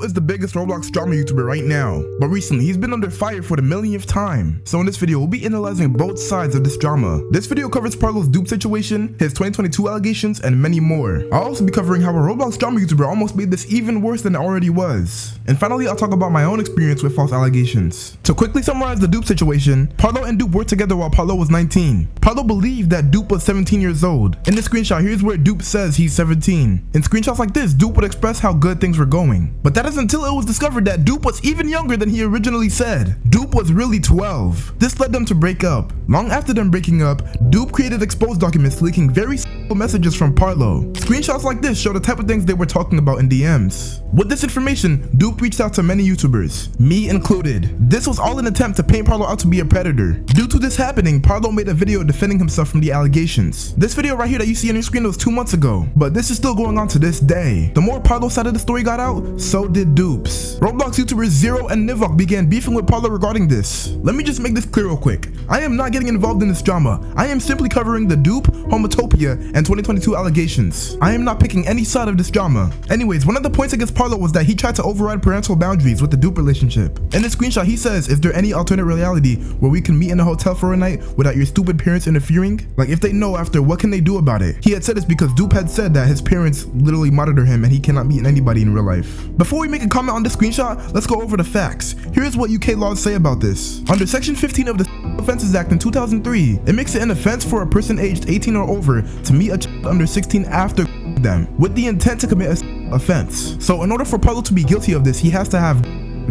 is the biggest Roblox drama YouTuber right now, but recently he's been under fire for the millionth time. So in this video, we'll be analyzing both sides of this drama. This video covers Parlo's dupe situation, his 2022 allegations, and many more. I'll also be covering how a Roblox drama YouTuber almost made this even worse than it already was. And finally, I'll talk about my own experience with false allegations. To quickly summarize the dupe situation, Parlo and Dupe worked together while Parlo was 19. Parlo believed that Dupe was 17 years old. In this screenshot, here's where Dupe says he's 17. In screenshots like this, Dupe would express how good things were going. But that is until it was discovered that Dupe was even younger than he originally said. Dupe was really 12. This led them to break up. Long after them breaking up, Dupe created exposed documents leaking very simple messages from Parlo. Screenshots like this show the type of things they were talking about in DMs. With this information, Dupe reached out to many YouTubers, me included. This was all an attempt to paint Parlo out to be a predator. Due to this happening, Parlo made a video defending himself from the allegations. This video right here that you see on your screen was 2 months ago, but this is still going on to this day. The more Parlo's side of the story got out, so did Dupe's. Roblox YouTubers Zero and Nivok began beefing with Parlo regarding this. Let me just make this clear real quick. I am not getting involved in this drama. I am simply covering the Dupe, Homotopia, and 2022 allegations. I am not picking any side of this drama. Anyways, one of the points against Parlo was that he tried to override parental boundaries with the Dupe relationship. In this screenshot, he says, "Is there any alternate reality where we can meet in a hotel for a night without your stupid parents interfering? Like, if they know after, what can they do about it?" He had said this because Dupe had said that his parents literally monitor him and he cannot meet anybody in real life. Before we make a comment on this screenshot, let's go over the facts. Here's what UK laws say about this. Under Section 15 of the Offenses Act in 2003, it makes it an offense for a person aged 18 or over to meet a child under 16 after them with the intent to commit a offense. So in order for Parlo to be guilty of this, he has to have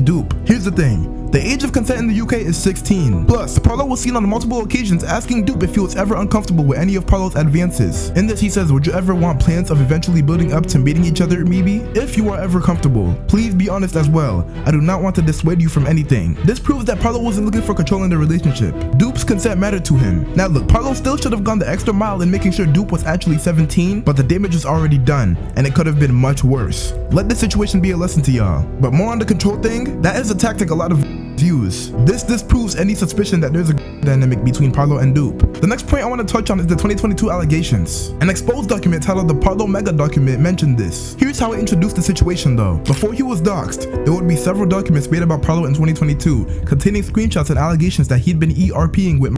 Dupe. Here's the thing. The age of consent in the UK is 16. Plus, Parlo was seen on multiple occasions asking Dupe if he was ever uncomfortable with any of Parlo's advances. In this, he says, "Would you ever want plans of eventually building up to meeting each other maybe? If you are ever comfortable, please be honest as well. I do not want to dissuade you from anything." This proves that Parlo wasn't looking for control in the relationship. Dupe's consent mattered to him. Now look, Parlo still should have gone the extra mile in making sure Dupe was actually 17, but the damage was already done, and it could have been much worse. Let this situation be a lesson to y'all. But more on the control thing, that is a tactic a lot of use. This disproves any suspicion that there's a dynamic between Parlo and Dupe. The next point I want to touch on is the 2022 allegations. An exposed document titled the Parlo Mega Document mentioned this. Here's how it introduced the situation though. Before he was doxxed, there would be several documents made about Parlo in 2022 containing screenshots and allegations that he'd been ERPing with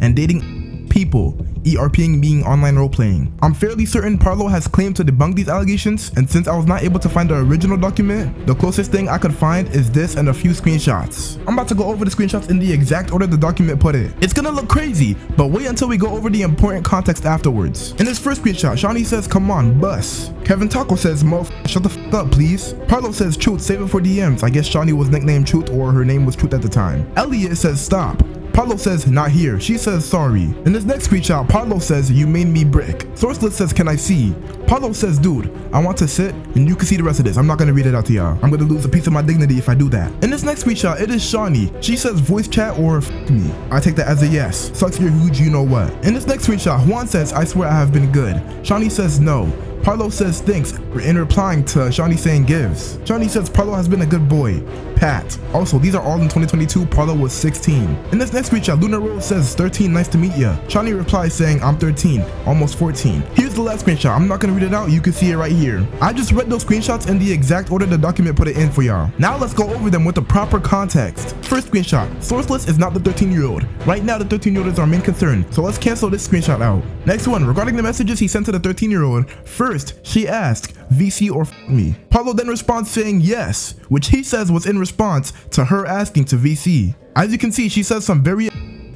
and dating people. ERPing being online role-playing. I'm fairly certain Parlo has claimed to debunk these allegations, and since I was not able to find the original document, the closest thing I could find is this and a few screenshots. I'm about to go over the screenshots in the exact order the document put it. It's gonna look crazy, but wait until we go over the important context afterwards. In this first screenshot, Shawnee says, "Come on, bus." Kevin Taco says, shut the f up, please." Parlo says, "Truth, save it for DMs." I guess Shawnee was nicknamed Truth, or her name was Truth at the time. Elliot says, "Stop." Parlo says, "Not here." She says, "Sorry." In this next screenshot, Parlo says, "You made me brick." Sourceless says, "Can I see?" Parlo says, "Dude, I want to sit," and you can see the rest of this. I'm not gonna read it out to y'all. I'm gonna lose a piece of my dignity if I do that. In this next screenshot, it is Shawnee. She says, "Voice chat or f me." I take that as a yes. Sucks your huge you know what. In this next screenshot, Juan says, "I swear I have been good." Shawnee says, "No." Parlo says, "Thanks," in replying to Shawnee saying gives. Shawnee says, "Parlo has been a good boy." Pat. Also, these are all in 2022. Parlo was 16. In this next screenshot, Luna Rose says, "13, nice to meet ya." Shawnee replies saying, "I'm 13, almost 14. Here's the last screenshot. I'm not gonna read it out. You can see it right here. I just read those screenshots in the exact order the document put it in for y'all. Now let's go over them with the proper context. First screenshot. Sourceless is not the 13-year-old. Right now, the 13-year-old is our main concern, so let's cancel this screenshot out. Next one. Regarding the messages he sent to the 13-year-old, first, she asked, "VC or f me?" Parlo then responds saying yes, which he says was in response to her asking to VC. As you can see, she says some very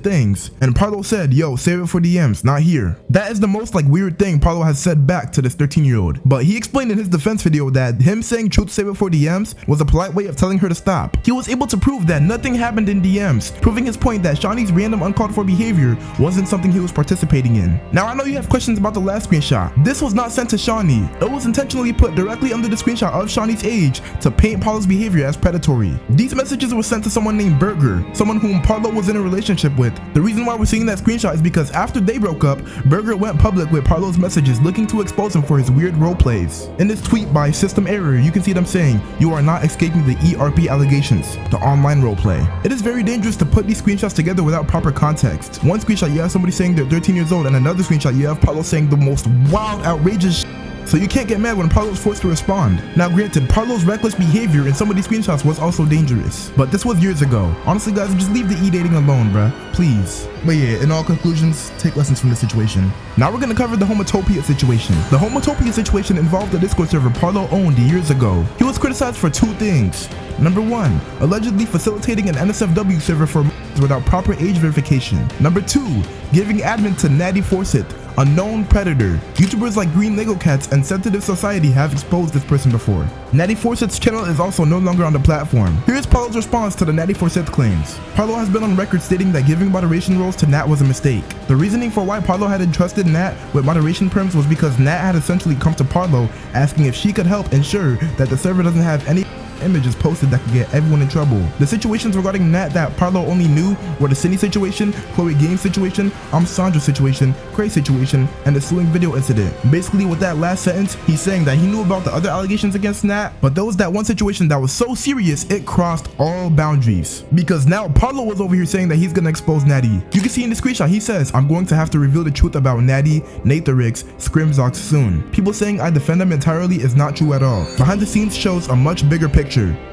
things, and Parlo said, "Yo, save it for DMs, not here." That is the most weird thing Parlo has said back to this 13-year-old. But he explained in his defense video that him saying "Truth, save it for DMs" was a polite way of telling her to stop. He was able to prove that nothing happened in DMs, proving his point that Shawnee's random uncalled for behavior wasn't something he was participating in. Now I know you have questions about the last screenshot. This was not sent to Shawnee. It was intentionally put directly under the screenshot of Shawnee's age to paint Parlo's behavior as predatory. These messages were sent to someone named Burger, someone whom Parlo was in a relationship with. The reason why we're seeing that screenshot is because after they broke up, Burger went public with Parlo's messages looking to expose him for his weird role plays. In this tweet by System Error, you can see them saying, "You are not escaping the ERP allegations, the online roleplay." It is very dangerous to put these screenshots together without proper context. One screenshot you have somebody saying they're 13 years old, and another screenshot you have Parlo saying the most wild, outrageous so you can't get mad when Parlo's forced to respond. Now granted, Parlo's reckless behavior in some of these screenshots was also dangerous, but this was years ago. Honestly guys, just leave the e-dating alone, bruh, please. But yeah, in all conclusions, take lessons from this situation. Now we're gonna cover the Homotopia situation. The Homotopia situation involved a Discord server Parlo owned years ago. He was criticized for two things. Number 1, allegedly facilitating an NSFW server for without proper age verification. Number 2, giving admin to Natty Fawcett, a known predator. YouTubers like Green Lego Cats and Sensitive Society have exposed this person before. Natty Fawcett's channel is also no longer on the platform. Here is Parlo's response to the Natty Fawcett claims. Parlo has been on record stating that giving moderation roles to Nat was a mistake. The reasoning for why Parlo had entrusted Nat with moderation perms was because Nat had essentially come to Parlo asking if she could help ensure that the server doesn't have any images posted that could get everyone in trouble. The situations regarding Nat that Parlo only knew were the Cindy situation, Chloe Games situation, Sandra situation, Cray situation, and the suing video incident. Basically with that last sentence, he's saying that he knew about the other allegations against Nat, but there was that one situation that was so serious it crossed all boundaries. Because now Parlo was over here saying that he's gonna expose Natty. You can see in the screenshot he says, "I'm going to have to reveal the truth about Natty, Natharix, Scrimzox soon." People saying I defend them entirely is not true at all. Behind the scenes shows a much bigger picture.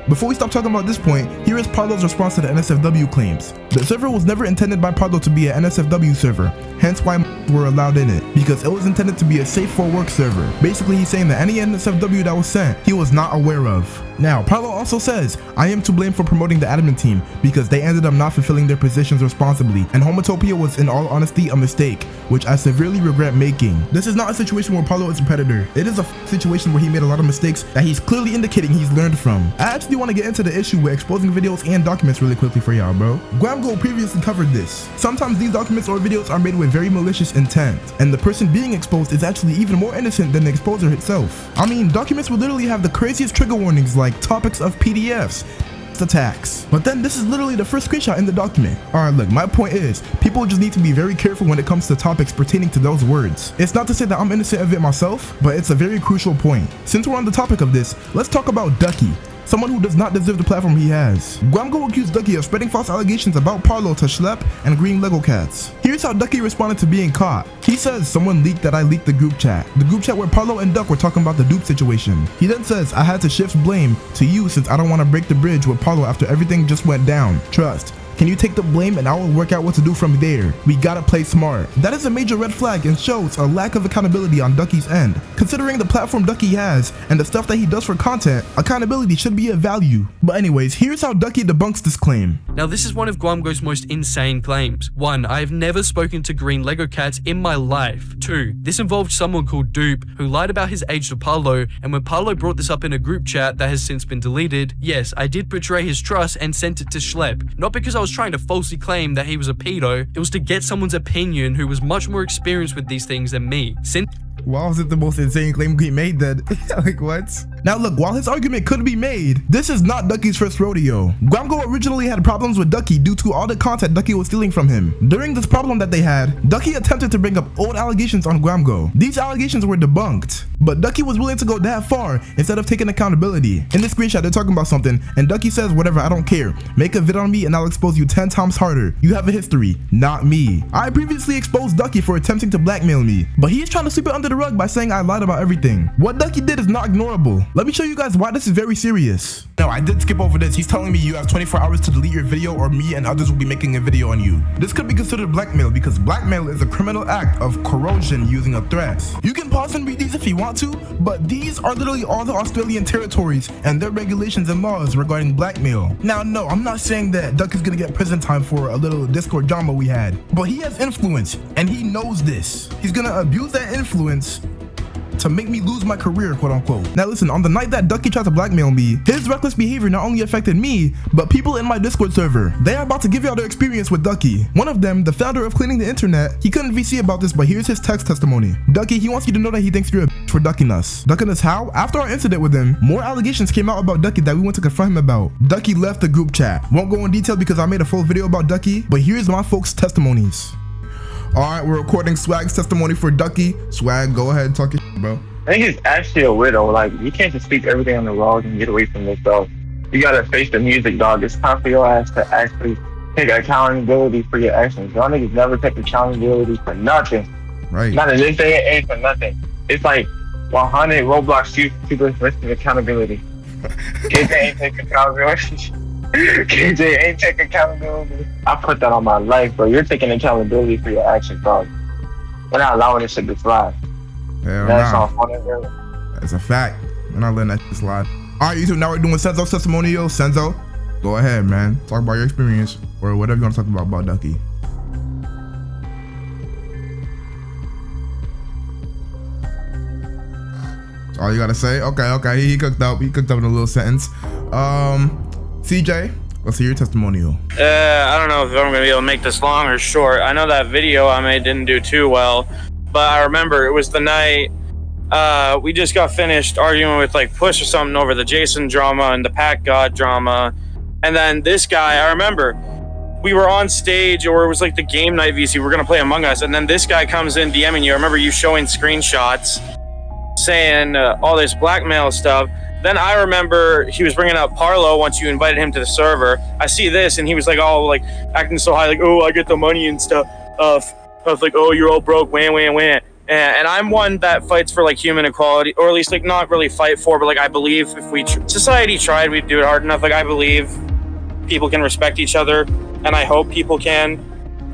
Before we stop talking about this point, here is Parlo's response to the NSFW claims. The server was never intended by Parlo to be an NSFW server, hence why were allowed in it, because it was intended to be a safe for work server. Basically he's saying that any NSFW that was sent, he was not aware of. Now, Parlo also says, I am to blame for promoting the admin team because they ended up not fulfilling their positions responsibly, and Homotopia was in all honesty a mistake, which I severely regret making. This is not a situation where Parlo is a predator. It is a situation where he made a lot of mistakes that he's clearly indicating he's learned from. I actually want to get into the issue with exposing videos and documents really quickly for y'all, bro. Guamgo previously covered this. Sometimes these documents or videos are made with very malicious intent, and the person being exposed is actually even more innocent than the exposer itself. I mean, documents will literally have the craziest trigger warnings like topics of PDFs, attacks. But then this is literally the first screenshot in the document. Alright, look, my point is, people just need to be very careful when it comes to topics pertaining to those words. It's not to say that I'm innocent of it myself, but it's a very crucial point. Since we're on the topic of this, let's talk about Ducky, someone who does not deserve the platform he has. Guamgo accused Ducky of spreading false allegations about Parlo to Schlep and Green Lego Cats. Here's how Ducky responded to being caught. He says, someone leaked that I leaked the group chat where Parlo and Duck were talking about the dupe situation. He then says, I had to shift blame to you since I don't want to break the bridge with Parlo after everything just went down. Trust. Can you take the blame and I will work out what to do from there? We gotta play smart. That is a major red flag and shows a lack of accountability on Ducky's end. Considering the platform Ducky has and the stuff that he does for content, accountability should be a value. But anyways, here's how Ducky debunks this claim. Now this is one of Guamgo's most insane claims. 1. I have never spoken to Green Lego Cats in my life. 2. This involved someone called Dupe who lied about his age to Parlo, and when Parlo brought this up in a group chat that has since been deleted, yes, I did betray his trust and sent it to Schlep. Not because I was trying to falsely claim that he was a pedo, it was to get someone's opinion who was much more experienced with these things than me. Why was it the most insane claim he made then? Like what? Now look, while his argument could be made, this is not Ducky's first rodeo. Guamgo originally had problems with Ducky due to all the content Ducky was stealing from him. During this problem that they had, Ducky attempted to bring up old allegations on Guamgo. These allegations were debunked, but Ducky was willing to go that far instead of taking accountability. In this screenshot, they're talking about something, and Ducky says, whatever, I don't care. Make a vid on me and I'll expose you 10 times harder. You have a history, not me. I previously exposed Ducky for attempting to blackmail me, but he's trying to sweep it under the rug by saying I lied about everything. What Ducky did is not ignorable. Let me show you guys why this is very serious. Now, I did skip over this. He's telling me you have 24 hours to delete your video or me and others will be making a video on you. This could be considered blackmail because blackmail is a criminal act of corrosion using a threat. You can pause and read these if you want to, but these are literally all the Australian territories and their regulations and laws regarding blackmail. Now, no, I'm not saying that Duck is gonna get prison time for a little Discord drama we had, but he has influence and he knows this. He's gonna abuse that influence to make me lose my career, quote unquote. Now listen, on the night that Ducky tried to blackmail me, his reckless behavior not only affected me, but people in my Discord server. They are about to give y'all their experience with Ducky. One of them, the founder of Cleaning the Internet, he couldn't VC about this, but here's his text testimony. Ducky, he wants you to know that he thinks you're a bitch for ducking us. Ducking us how? After our incident with him, more allegations came out about Ducky that we went to confront him about. Ducky left the group chat. Won't go in detail because I made a full video about Ducky, but here's my folks' testimonies. Alright, we're recording Swag's testimony for Ducky. Swag, go ahead and talk your shit, bro. I think he's actually a widow. Like, you can't just speak everything on the road and get away from yourself. You gotta face the music, dog. It's time for your ass to actually take accountability for your actions. Y'all niggas never take accountability for nothing. Right. Not in this day and age for nothing. It's like, 100 Roblox YouTubers missing accountability. KJ ain't taking accountability. KJ ain't taking accountability. I put that on my life, bro. You're taking accountability for your actions, dog. We're not allowing this shit to slide. That's all fun and real. That's a fact. We're not letting that shit slide. All right, YouTube, now we're doing Senzo's testimonial. Senzo, go ahead, man. Talk about your experience or whatever you want to talk about Ducky. That's all you got to say? Okay. He cooked up. He cooked up in a little sentence. CJ, let's hear your testimonial. I don't know if I'm going to be able to make this long or short. I know that video I made didn't do too well, but I remember it was the night we just got finished arguing with like Push or something over the Jason drama and the Pat God drama. And then this guy, I remember we were on stage, or it was like the game night VC, we're going to play Among Us. And then this guy comes in DMing you. I remember you showing screenshots saying all this blackmail stuff. Then I remember he was bringing up Parlo once you invited him to the server. I see this and he was like all like acting so high, like, oh, I get the money and stuff. Of like, oh, you're all broke, wham. And I'm one that fights for like human equality, or at least like not really fight for, but like I believe if we society tried, we'd do it hard enough. Like I believe people can respect each other, and I hope people can.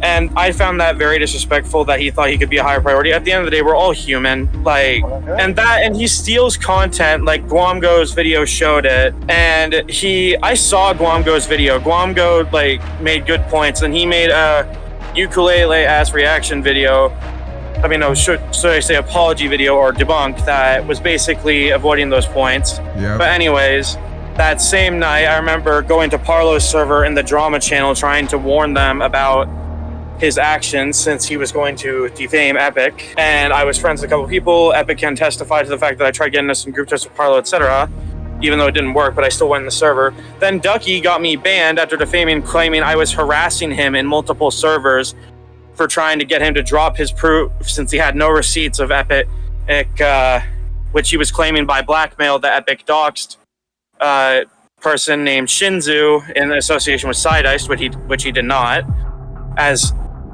And I found that very disrespectful that he thought he could be a higher priority. At the end of the day, we're all human. Like, and he steals content. Like Guamgo's video showed it, and I saw Guamgo's video. Guamgo like made good points, and he made a ukulele ass reaction video. I mean, no, should I say apology video or debunk that was basically avoiding those points. Yeah. But anyways, that same night, I remember going to Parlo's server in the drama channel, trying to warn them about his actions since he was going to defame Epic. And I was friends with a couple people. Epic can testify to the fact that I tried getting us in group chats with Parlo, etc. Even though it didn't work, but I still went in the server. Then Ducky got me banned after defaming, claiming I was harassing him in multiple servers for trying to get him to drop his proof since he had no receipts of Epic, which he was claiming by blackmail that Epic doxed person named Shinzu in association with Side Ice, which he did not. As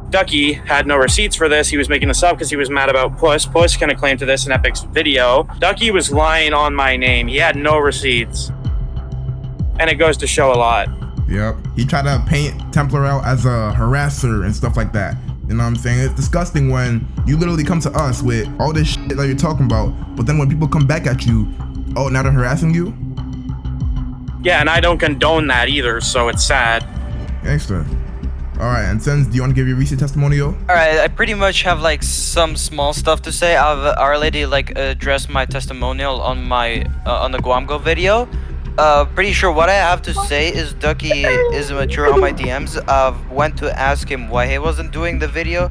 Ducky had no receipts for this, he was making this up because he was mad about Puss. Puss can claim to this in Epic's video. Ducky was lying on my name. He had no receipts. And it goes to show a lot. Yep. He tried to paint Templar out as a harasser and stuff like that. You know what I'm saying? It's disgusting when you literally come to us with all this shit that you're talking about, but then when people come back at you, oh, now they're harassing you? Yeah, and I don't condone that either, so it's sad. Gangster. Alright, and Sens, do you want to give your recent testimonial? Alright, I pretty much have like some small stuff to say. I've already like addressed my testimonial on my on the Guamgo video. Pretty sure what I have to say is Ducky is immature on my DMs. I've went to ask him why he wasn't doing the video,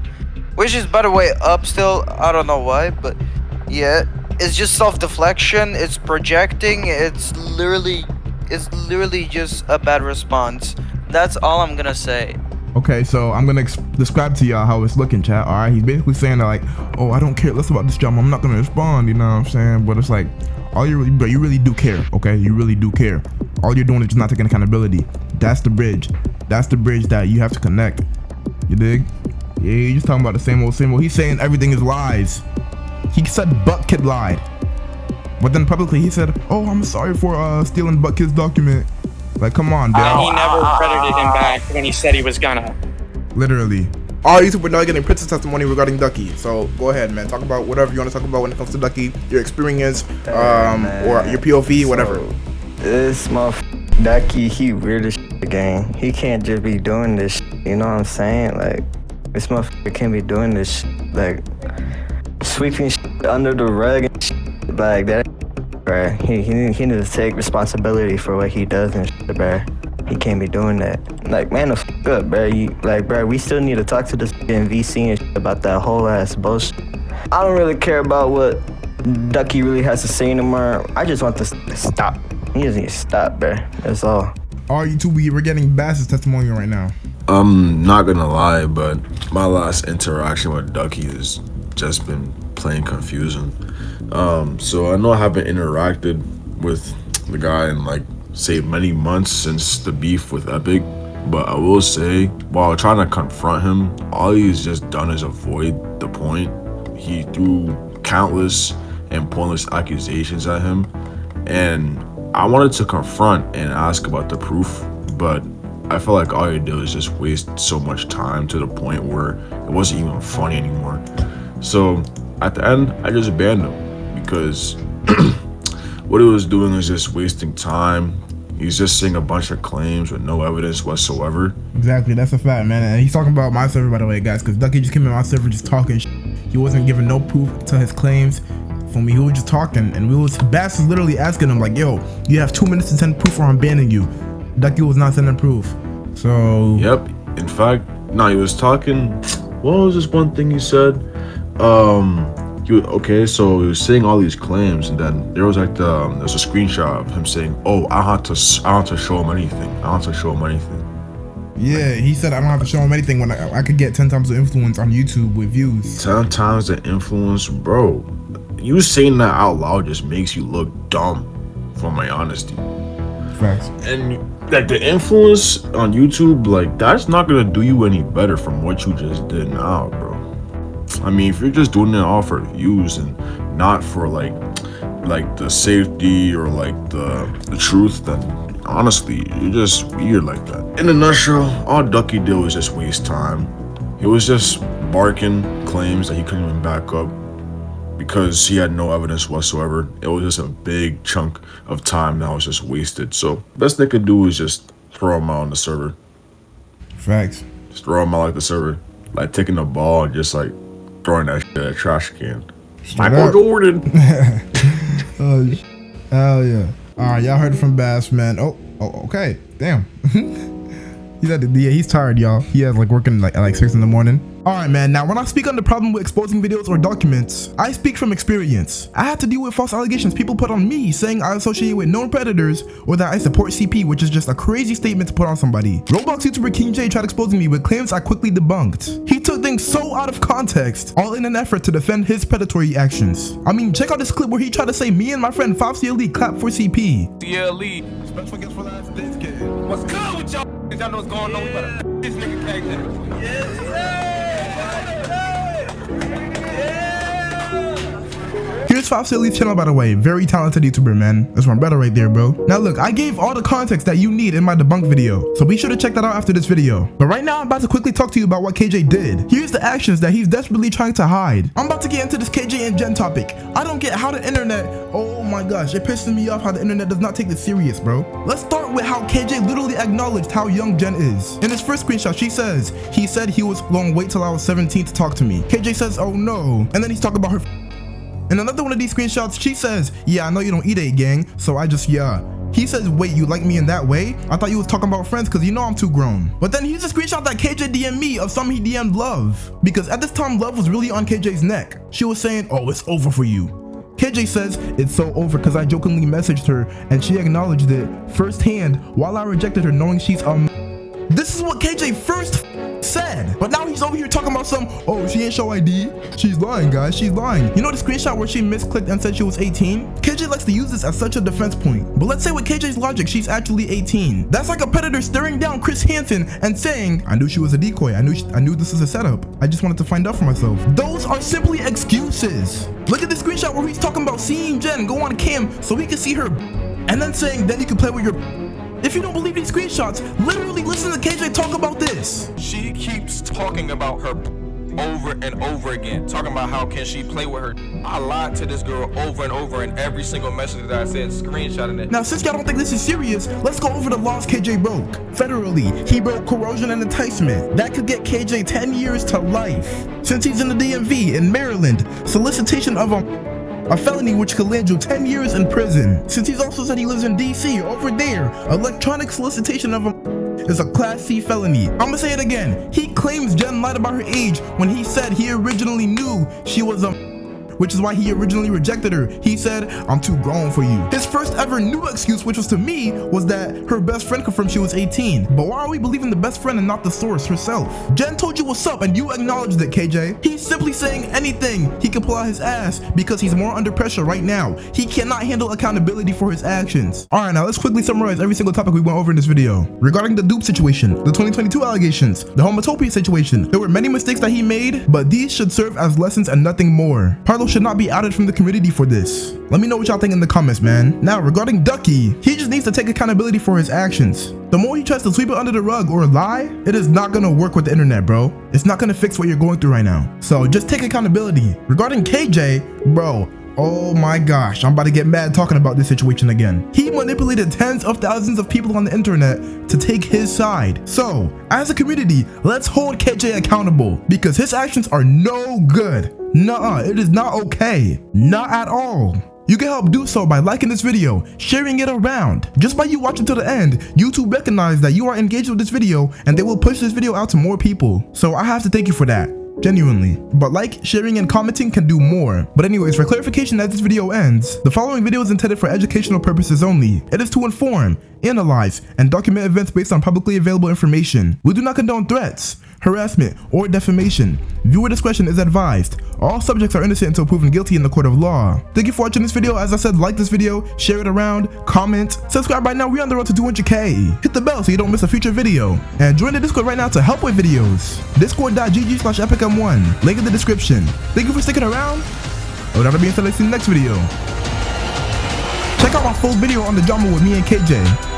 which is by the way up still. I don't know why, but yeah, it's just self-deflection. It's projecting. It's literally just a bad response. That's all I'm gonna say. Okay, so I'm gonna describe to y'all how it's looking, chat. Alright, he's basically saying that like, oh, I don't care less about this drama, I'm not gonna respond, you know what I'm saying? But it's like, you really do care, okay? You really do care. All you're doing is just not taking accountability. That's the bridge. That's the bridge that you have to connect. You dig? Yeah, you're just talking about the same old. He's saying everything is lies. He said Butt Kid lied. But then publicly he said, oh, I'm sorry for stealing Butt Kid's document. Like, come on, dude. And he never credited him back when he said he was gonna. Literally. All YouTube, we're now getting Prince's testimony regarding Ducky. So go ahead, man. Talk about whatever you want to talk about when it comes to Ducky, your experience, or your POV, whatever. This motherfucker Ducky, he weird as shit again. He can't just be doing this shit, you know what I'm saying? Like, this motherfucker can't be doing this shit, like, sweeping shit under the rug and shit, like that. Bruh, he needs to take responsibility for what he does and shit, bruh. He can't be doing that. Like, man, the fuck up, bruh. Bruh, we still need to talk to this in VC and shit about that whole ass bullshit. I don't really care about what Ducky really has to say anymore. I just want this to stop. He just needs to stop, bruh. That's all. All YouTube, we're getting Bass's testimonial right now. I'm not gonna lie, but my last interaction with Ducky has just been plain confusing. So I know I haven't interacted with the guy in like say many months since the beef with Epic, but I will say while trying to confront him, all he's just done is avoid the point. He threw countless and pointless accusations at him. And I wanted to confront and ask about the proof, but I felt like all he did was just waste so much time to the point where it wasn't even funny anymore. So at the end, I just banned him because what he was doing was just wasting time. He's just saying a bunch of claims with no evidence whatsoever. Exactly, that's a fact, man. And he's talking about my server, by the way, guys, because Ducky just came in my server just talking shit. He wasn't giving no proof to his claims. For me, he was just talking, and Bass was literally asking him like, yo, you have 2 minutes to send proof or I'm banning you. Ducky was not sending proof. So yep, in fact, no, he was talking, what was this one thing he said? Okay, so he was saying all these claims, and then there was like there's a screenshot of him saying, oh, I don't have to show him anything. I don't have to show him anything. Yeah, he said I don't have to show him anything when I could get 10 times the influence on YouTube with views. 10 times the influence, bro. You saying that out loud just makes you look dumb, for my honesty. Facts. And like the influence on YouTube, like that's not gonna do you any better from what you just did now, bro. I mean, if you're just doing it all for views and not for like the safety or like the truth, then honestly, you're just weird like that. In a nutshell, all Ducky did was just waste time. He was just barking claims that he couldn't even back up because he had no evidence whatsoever. It was just a big chunk of time that was just wasted. So best they could do is just throw him out on the server. Facts. Just throw him out like the server. Like taking the ball and just like throwing that shit at a trash can. Michael Jordan. Oh, hell yeah. Alright, y'all heard it from Bass, man. Oh, okay. Damn. He's tired, y'all. He has like working at like 6 in the morning. Alright, man. Now, when I speak on the problem with exposing videos or documents, I speak from experience. I had to deal with false allegations people put on me saying I associate with known predators or that I support CP, which is just a crazy statement to put on somebody. Roblox YouTuber King J tried exposing me with claims I quickly debunked. He took things so out of context, all in an effort to defend his predatory actions. I mean, check out this clip where he tried to say me and my friend 5CLE clap for CP. CLE. Special guest for the last days, kid. What's good with y'all? Y'all know what's going on. We better this nigga KJ. Yes, Here's 5CLE's channel, by the way. Very talented YouTuber, man. That's my brother right there, bro. Now look, I gave all the context that you need in my debunk video, so be sure to check that out after this video. But right now, I'm about to quickly talk to you about what KJ did. Here's the actions that he's desperately trying to hide. I'm about to get into this KJ and Jen topic. I don't get how the internet, oh my gosh, it pisses me off how the internet does not take this serious, bro. Let's start with how KJ literally acknowledged how young Jen is. In his first screenshot, she says, he said he was gonna wait till I was 17 to talk to me. KJ says, oh no. And then he's talking about her. In another one of these screenshots, she says, yeah, I know you don't eat a gang, so I just, yeah. He says, wait, you like me in that way? I thought you was talking about friends because you know I'm too grown. But then here's a screenshot that KJ DM'd me of some he DM'd Love. Because at this time, Love was really on KJ's neck. She was saying, oh, it's over for you. KJ says, it's so over because I jokingly messaged her and she acknowledged it firsthand while I rejected her knowing she's This is what KJ first said, but now he's over here talking about some, oh, she ain't show ID. She's lying, guys, she's lying. You know the screenshot where she misclicked and said she was 18? KJ likes to use this as such a defense point, but let's say with KJ's logic, she's actually 18. That's like a predator staring down Chris Hansen and saying, I knew she was a decoy. I knew this is a setup. I just wanted to find out for myself. Those are simply excuses. Look at the screenshot where he's talking about seeing Jen go on cam so he can see her and then saying, then you can play with your. If you don't believe these screenshots, literally listen to KJ talk about this. She keeps talking about her over and over again, talking about how can she play with her. I lied to this girl over and over in every single message that I said, screenshotting it. Now, since y'all don't think this is serious, let's go over the laws KJ broke. Federally, he broke coercion and enticement. That could get KJ 10 years to life. Since he's in the DMV in Maryland, solicitation of a felony which could land you 10 years in prison. Since he's also said he lives in DC, over there, electronic solicitation of is a Class C felony. I'ma say it again. He claims Jen lied about her age when he said he originally knew she was which is why he originally rejected her. He said, I'm too grown for you. His first ever new excuse, which was to me, was that her best friend confirmed she was 18. But why are we believing the best friend and not the source herself? Jen told you what's up and you acknowledged it, KJ. He's simply saying anything he can pull out his ass because he's more under pressure right now. He cannot handle accountability for his actions. Alright, now let's quickly summarize every single topic we went over in this video. Regarding the dupe situation, the 2022 allegations, the Homotopia situation, there were many mistakes that he made, but these should serve as lessons and nothing more. Parlo should not be outed from the community for this. Let me know what y'all think in the comments, man. Now, regarding Ducky, he just needs to take accountability for his actions. The more he tries to sweep it under the rug or lie, it is not gonna work with the internet, bro. It's not gonna fix what you're going through right now. So just take accountability. Regarding KJ, bro, oh my gosh, I'm about to get mad talking about this situation again. He manipulated tens of thousands of people on the internet to take his side. So, as a community, let's hold KJ accountable because his actions are no good. Nuh-uh, it is not okay. Not at all. You can help do so by liking this video, sharing it around. Just by you watching to the end, YouTube recognizes that you are engaged with this video and they will push this video out to more people. So I have to thank you for that. Genuinely. But like, sharing, and commenting can do more. But anyways, for clarification as this video ends, the following video is intended for educational purposes only. It is to inform, analyze, and document events based on publicly available information. We do not condone threats, harassment, or defamation. Viewer discretion is advised. All subjects are innocent until proven guilty in the court of law. Thank you for watching this video. As I said, like this video, share it around, comment, subscribe right now. We're on the road to 200K. Hit the bell so you don't miss a future video. And join the Discord right now to help with videos. Discord.gg/epicm1. Link in the description. Thank you for sticking around. Without being said, let's see you in the next video. Check out my full video on the drama with me and KJ.